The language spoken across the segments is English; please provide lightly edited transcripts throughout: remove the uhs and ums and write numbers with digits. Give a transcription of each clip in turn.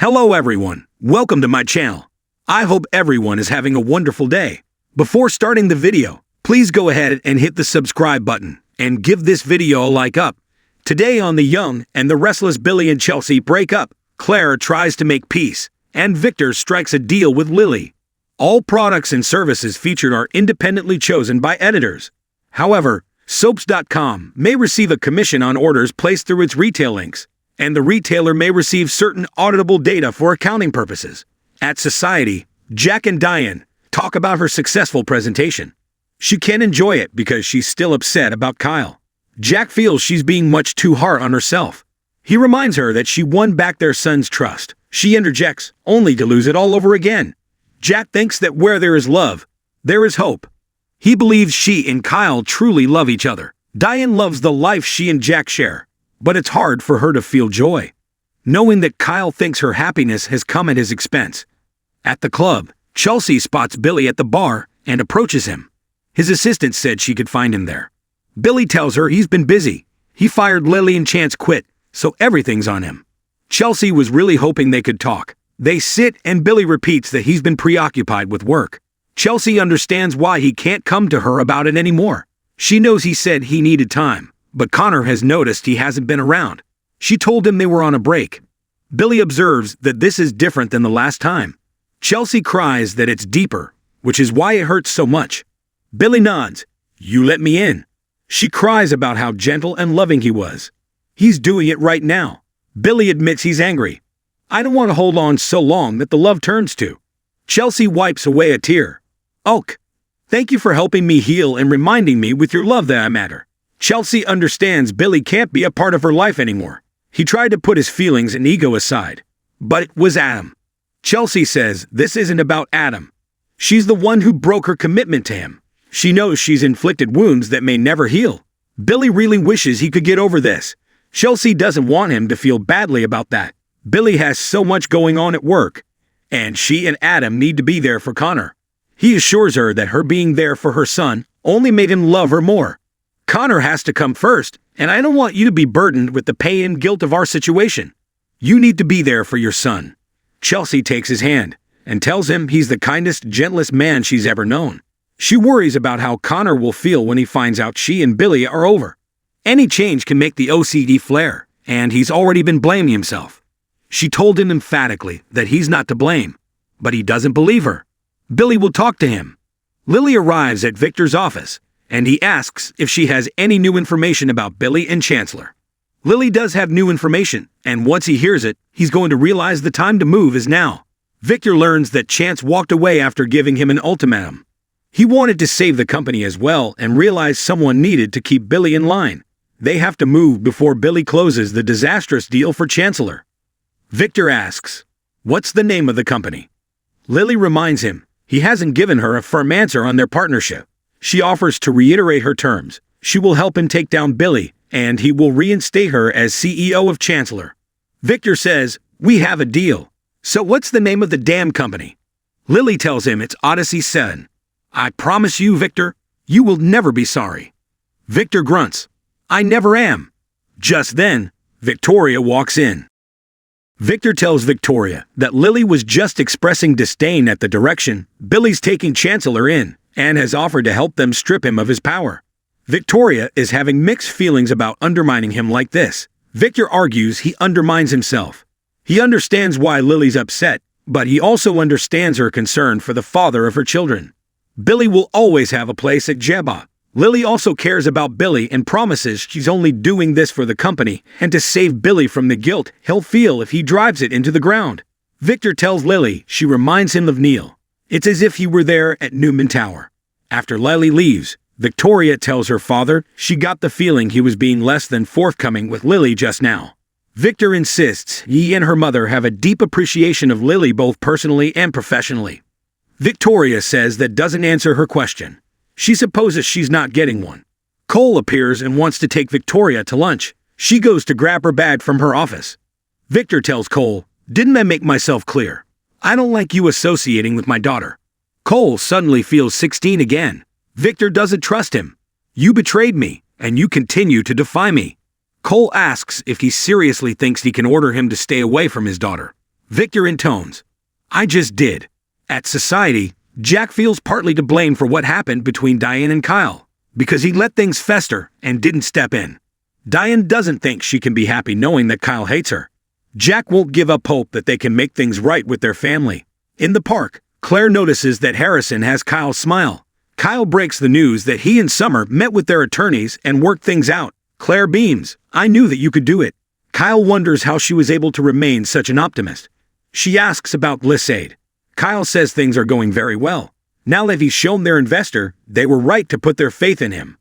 Hello everyone, welcome to my channel. I hope everyone is having a wonderful day. Before starting the video, please go ahead and hit the subscribe button and give this video a like up. Today on The Young and the Restless, Billy and Chelsea break up, Claire tries to make peace, and Victor strikes a deal with Lily. All products and services featured are independently chosen by editors. However, soaps.com may receive a commission on orders placed through its retail links, and the retailer may receive certain auditable data for accounting purposes. At Society, Jack and Diane talk about her successful presentation. She can't enjoy it because she's still upset about Kyle. Jack feels she's being much too hard on herself. He reminds her that she won back their son's trust. She interjects, only to lose it all over again. Jack thinks that where there is love, there is hope. He believes she and Kyle truly love each other. Diane loves the life she and Jack share, but it's hard for her to feel joy, knowing that Kyle thinks her happiness has come at his expense. At the club, Chelsea spots Billy at the bar and approaches him. His assistant said she could find him there. Billy tells her he's been busy. He fired Lily and Chance quit, so everything's on him. Chelsea was really hoping they could talk. They sit and Billy repeats that he's been preoccupied with work. Chelsea understands why he can't come to her about it anymore. She knows he said he needed time, but Connor has noticed he hasn't been around. She told him they were on a break. Billy observes that this is different than the last time. Chelsea cries that it's deeper, which is why it hurts so much. Billy nods. "You let me in." She cries about how gentle and loving he was. He's doing it right now. Billy admits he's angry. "I don't want to hold on so long that the love turns to." Chelsea wipes away a tear. "Och, thank you for helping me heal and reminding me with your love that I matter." Chelsea understands Billy can't be a part of her life anymore. He tried to put his feelings and ego aside, but it was Adam. Chelsea says this isn't about Adam. She's the one who broke her commitment to him. She knows she's inflicted wounds that may never heal. Billy really wishes he could get over this. Chelsea doesn't want him to feel badly about that. Billy has so much going on at work, and she and Adam need to be there for Connor. He assures her that her being there for her son only made him love her more. "Connor has to come first, and I don't want you to be burdened with the pain and guilt of our situation. You need to be there for your son." Chelsea takes his hand and tells him he's the kindest, gentlest man she's ever known. She worries about how Connor will feel when he finds out she and Billy are over. Any change can make the OCD flare, and he's already been blaming himself. She told him emphatically that he's not to blame, but he doesn't believe her. Billy will talk to him. Lily arrives at Victor's office, and he asks if she has any new information about Billy and Chancellor. Lily does have new information, and once he hears it, he's going to realize the time to move is now. Victor learns that Chance walked away after giving him an ultimatum. He wanted to save the company as well and realized someone needed to keep Billy in line. They have to move before Billy closes the disastrous deal for Chancellor. Victor asks, "What's the name of the company?" Lily reminds him he hasn't given her a firm answer on their partnership. She offers to reiterate her terms. She will help him take down Billy, and he will reinstate her as CEO of Chancellor. Victor says, "We have a deal. So what's the name of the damn company?" Lily tells him it's Odyssey 7. "I promise you, Victor, you will never be sorry." Victor grunts, "I never am." Just then, Victoria walks in. Victor tells Victoria that Lily was just expressing disdain at the direction Billy's taking Chancellor in, and has offered to help them strip him of his power. Victoria is having mixed feelings about undermining him like this. Victor argues he undermines himself. He understands why Lily's upset, but he also understands her concern for the father of her children. Billy will always have a place at Jeba. Lily also cares about Billy and promises she's only doing this for the company and to save Billy from the guilt he'll feel if he drives it into the ground. Victor tells Lily she reminds him of Neil. It's as if he were there at Newman Tower. After Lily leaves, Victoria tells her father she got the feeling he was being less than forthcoming with Lily just now. Victor insists he and her mother have a deep appreciation of Lily both personally and professionally. Victoria says that doesn't answer her question. She supposes she's not getting one. Cole appears and wants to take Victoria to lunch. She goes to grab her bag from her office. Victor tells Cole, "Didn't I make myself clear? I don't like you associating with my daughter." Cole suddenly feels 16 again. Victor doesn't trust him. "You betrayed me, and you continue to defy me." Cole asks if he seriously thinks he can order him to stay away from his daughter. Victor intones, I just did. At society, Jack feels partly to blame for what happened between Diane and Kyle, because he let things fester and didn't step in. Diane doesn't think she can be happy knowing that Kyle hates her. Jack won't give up hope that they can make things right with their family. In the park, Claire notices that Harrison has Kyle's smile. Kyle breaks the news that he and Summer met with their attorneys and worked things out. Claire beams, I knew that you could do it. Kyle wonders how she was able to remain such an optimist. She asks about Glissade. Kyle says things are going very well. Now that he's shown their investor, they were right to put their faith in him.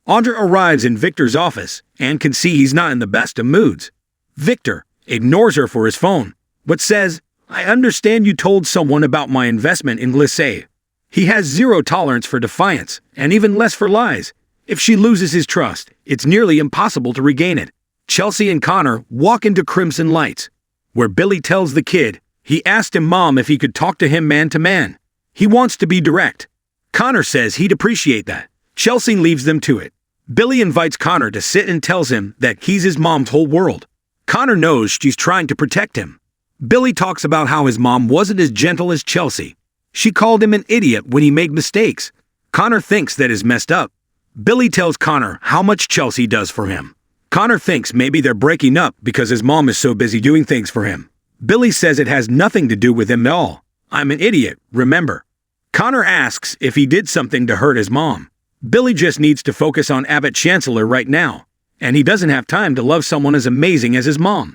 Audra arrives in Victor's office and can see he's not in the best of moods. Victor ignores her for his phone, but says, I understand you told someone about my investment in Glissade. He has zero tolerance for defiance, and even less for lies. If she loses his trust, it's nearly impossible to regain it. Chelsea and Connor walk into Crimson Lights, where Billy tells the kid he asked him mom if he could talk to him man to man. He wants to be direct. Connor says he'd appreciate that. Chelsea leaves them to it. Billy invites Connor to sit and tells him that he's his mom's whole world. Connor knows she's trying to protect him. Billy talks about how his mom wasn't as gentle as Chelsea. She called him an idiot when he made mistakes. Connor thinks that is messed up. Billy tells Connor how much Chelsea does for him. Connor thinks maybe they're breaking up because his mom is so busy doing things for him. Billy says it has nothing to do with him at all. I'm an idiot, remember. Connor asks if he did something to hurt his mom. Billy just needs to focus on Abbott Chancellor right now, and he doesn't have time to love someone as amazing as his mom.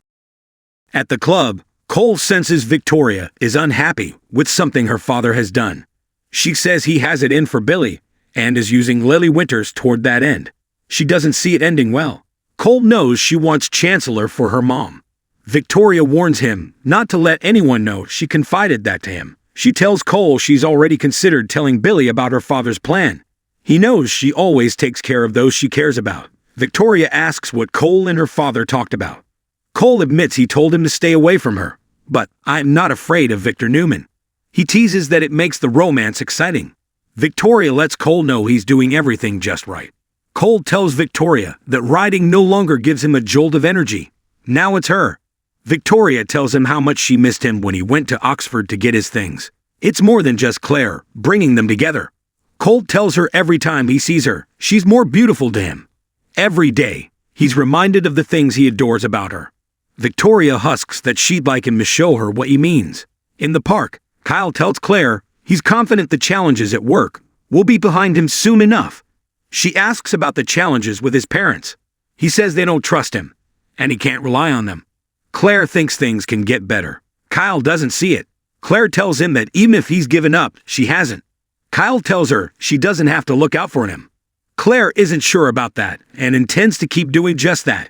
At the club, Cole senses Victoria is unhappy with something her father has done. She says he has it in for Billy and is using Lily Winters toward that end. She doesn't see it ending well. Cole knows she wants Chancellor for her mom. Victoria warns him not to let anyone know she confided that to him. She tells Cole she's already considered telling Billy about her father's plan. He knows she always takes care of those she cares about. Victoria asks what Cole and her father talked about. Cole admits he told him to stay away from her, but I'm not afraid of Victor Newman. He teases that it makes the romance exciting. Victoria lets Cole know he's doing everything just right. Cole tells Victoria that riding no longer gives him a jolt of energy. Now it's her. Victoria tells him how much she missed him when he went to Oxford to get his things. It's more than just Claire bringing them together. Cole tells her every time he sees her, she's more beautiful to him. Every day, he's reminded of the things he adores about her. Victoria husks that she'd like him to show her what he means. In the park, Kyle tells Claire he's confident the challenges at work will be behind him soon enough. She asks about the challenges with his parents. He says they don't trust him, and he can't rely on them. Claire thinks things can get better. Kyle doesn't see it. Claire tells him that even if he's given up, she hasn't. Kyle tells her she doesn't have to look out for him. Claire isn't sure about that and intends to keep doing just that.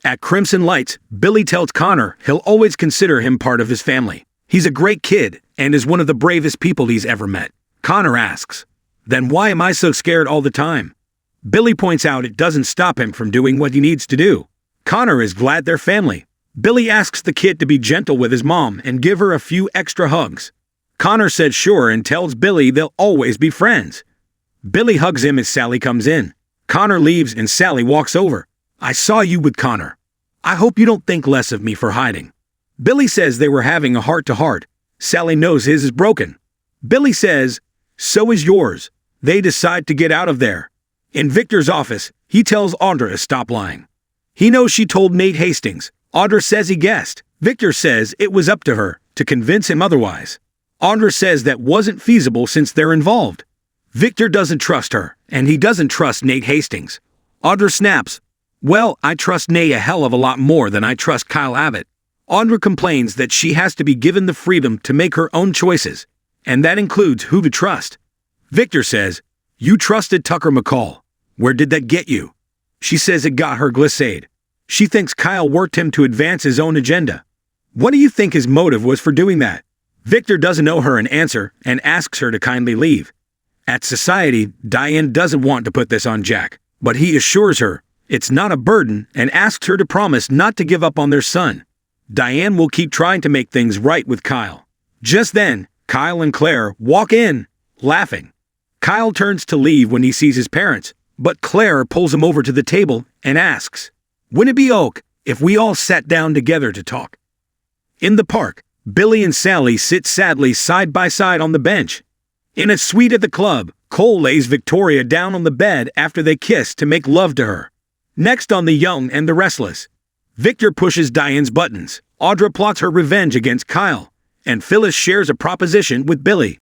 At Crimson Lights, Billy tells Connor he'll always consider him part of his family. He's a great kid and is one of the bravest people he's ever met. Connor asks, then why am I so scared all the time? Billy points out it doesn't stop him from doing what he needs to do. Connor is glad they're family. Billy asks the kid to be gentle with his mom and give her a few extra hugs. Connor says sure and tells Billy they'll always be friends. Billy hugs him as Sally comes in. Connor leaves and Sally walks over. I saw you with Connor. I hope you don't think less of me for hiding. Billy says they were having a heart-to-heart. Sally knows his is broken. Billy says, so is yours. They decide to get out of there. In Victor's office, he tells Audra to stop lying. He knows she told Nate Hastings. Audra says he guessed. Victor says it was up to her to convince him otherwise. Audra says that wasn't feasible since they're involved. Victor doesn't trust her, and he doesn't trust Nate Hastings. Audra snaps, well, I trust Nate a hell of a lot more than I trust Kyle Abbott. Audra complains that she has to be given the freedom to make her own choices, and that includes who to trust. Victor says, you trusted Tucker McCall. Where did that get you? She says it got her Glissade. She thinks Kyle worked him to advance his own agenda. What do you think his motive was for doing that? Victor doesn't owe her an answer and asks her to kindly leave. At Society, Diane doesn't want to put this on Jack, but he assures her it's not a burden and asks her to promise not to give up on their son. Diane will keep trying to make things right with Kyle. Just then, Kyle and Claire walk in, laughing. Kyle turns to leave when he sees his parents, but Claire pulls him over to the table and asks, wouldn't it be ok if we all sat down together to talk? In the park, Billy and Sally sit sadly side by side on the bench. In a suite at the club, Cole lays Victoria down on the bed after they kiss to make love to her. Next on The Young and the Restless, Victor pushes Diane's buttons, Audra plots her revenge against Kyle, and Phyllis shares a proposition with Billy.